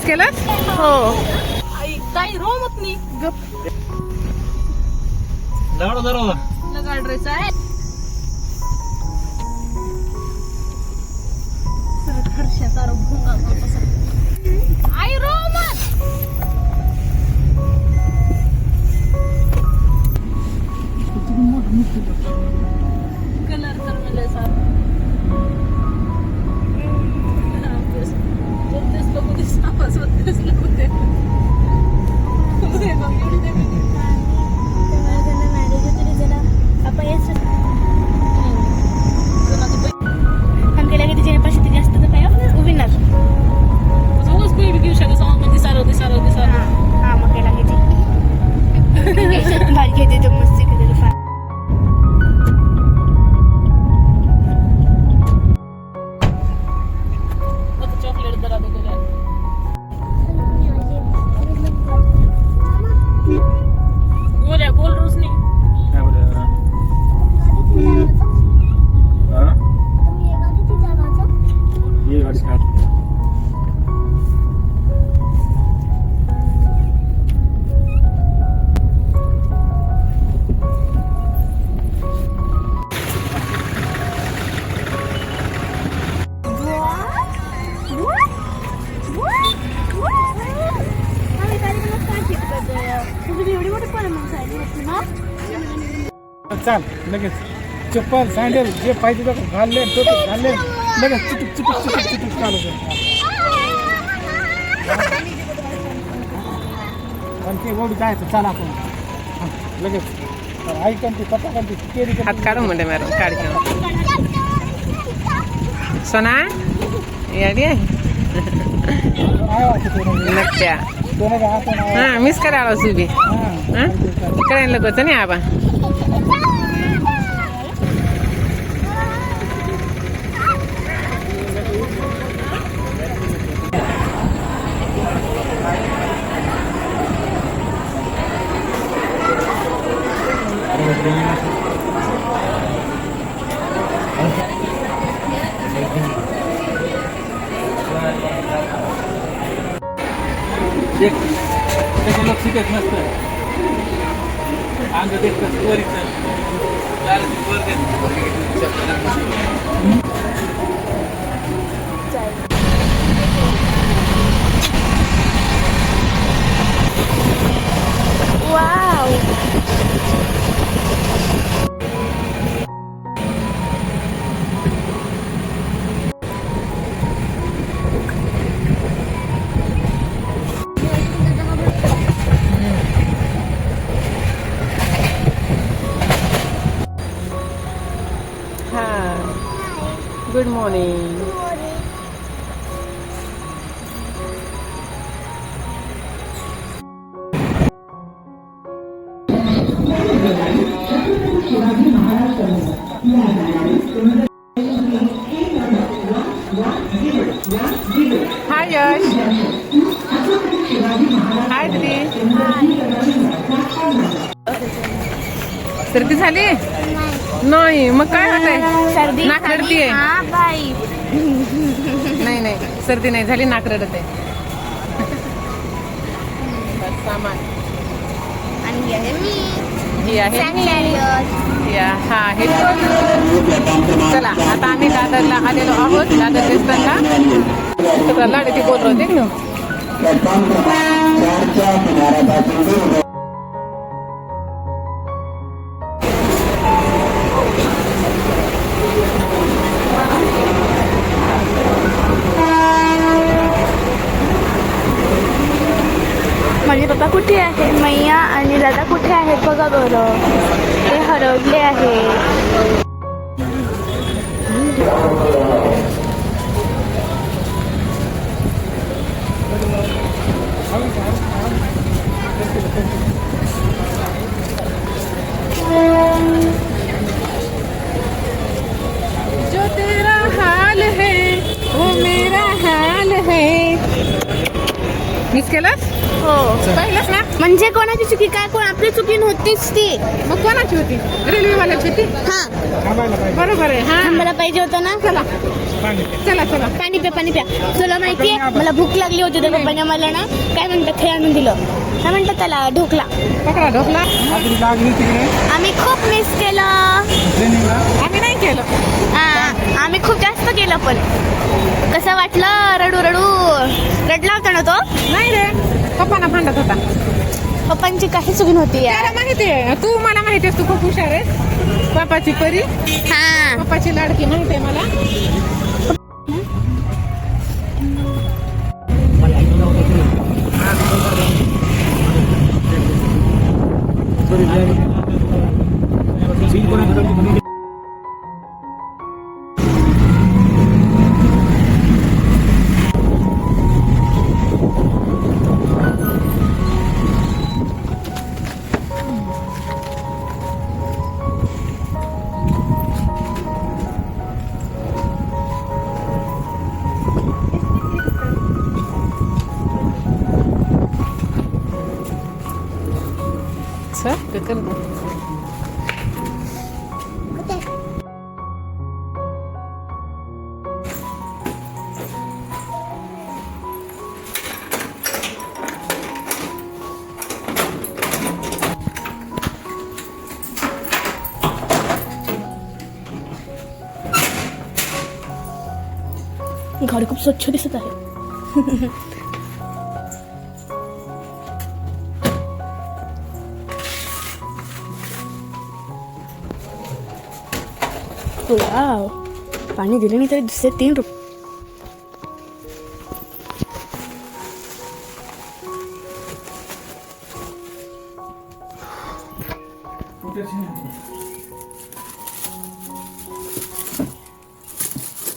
Miss केलास? हो. काही रोमत नाही गप दाडा लगा ड्रेस आहे हर्षाचा भोंगा आई रोमत कलर तर मला चाल लगेच चप्पल सँडल जे पाहिजे ते घालले टोपी घालले लगेच चिटुक चिटुक चिटुक चिटुक चालू कर पण ते ओढू जायचं चाल आपण लगेच आई कंटी पप्पा कंटी केरी हात काढून म्हणते मॅडम काढ सोना याडी नक्त्या हा मिस करायला सुबी करायला लगोच नाही आबा लक्ष देत नसतं अंग देत त्वरित गुड मॉर्निंग हाय यश हाय दीदी सर्दी झाली नाही मग काय होतंय सर्दी नाक रडतीये बाई नाही नाही सर्दी नाही झाली नाक रडत आहे सामान आणि हे आहे मी ही आहे सॅनिटायझर हा हे चला आता आम्ही दादरला आलेलो आहोत दादर रेस्टॉरंटला लाडी ती बोल होते ना माझे पप्पा कुठे आहे मैया आणि दादा कुठे आहेत बघा बरं ते हरवले आहे जो तेरा हाल है वो मेरा हाल है मिस केलास हो पहिलंच ना. म्हणजे कोणाची चुकी काय कोण आपली चुकी नव्हतीच ती. मग कोणाची होती? रेल्वेवाल्याची होती. हा थांबायला पाहिजे. बरोबर आहे. हा थांबायला पाहिजे होतं ना. चला पाणी प्या. चला चला. पाणी प्या पाणी प्या. तुला माहितीये मला भूक लागली होती तर पप्पाने मला ना काय म्हणतात हे आणून दिलं. काय म्हणतात त्याला ढोकला. पकडा ढोकला. आपली लागली तिकडे आम्ही खूप मिस केलं. ट्रेनिंगला. आम्ही नाही केलं. आम्ही खूप जास्त केलं पण कसं वाटलं रडू रडू रडला होता ना तो. नाही रे, पप्पाना भांडत होता. पप्पांची काही चुकी नव्हती यार. त्याला माहिती आहे, तू मला माहिती आहेस, तू खूप हुशार आहेस. पप्पाची परी, हा पप्पाची लाडकी माहिती आहे मला. सर ते कर ना. घर खूप स्वच्छ दिसत आहे. वाव पाणी दिलं नाही तरी दुसरे 3 रुपये.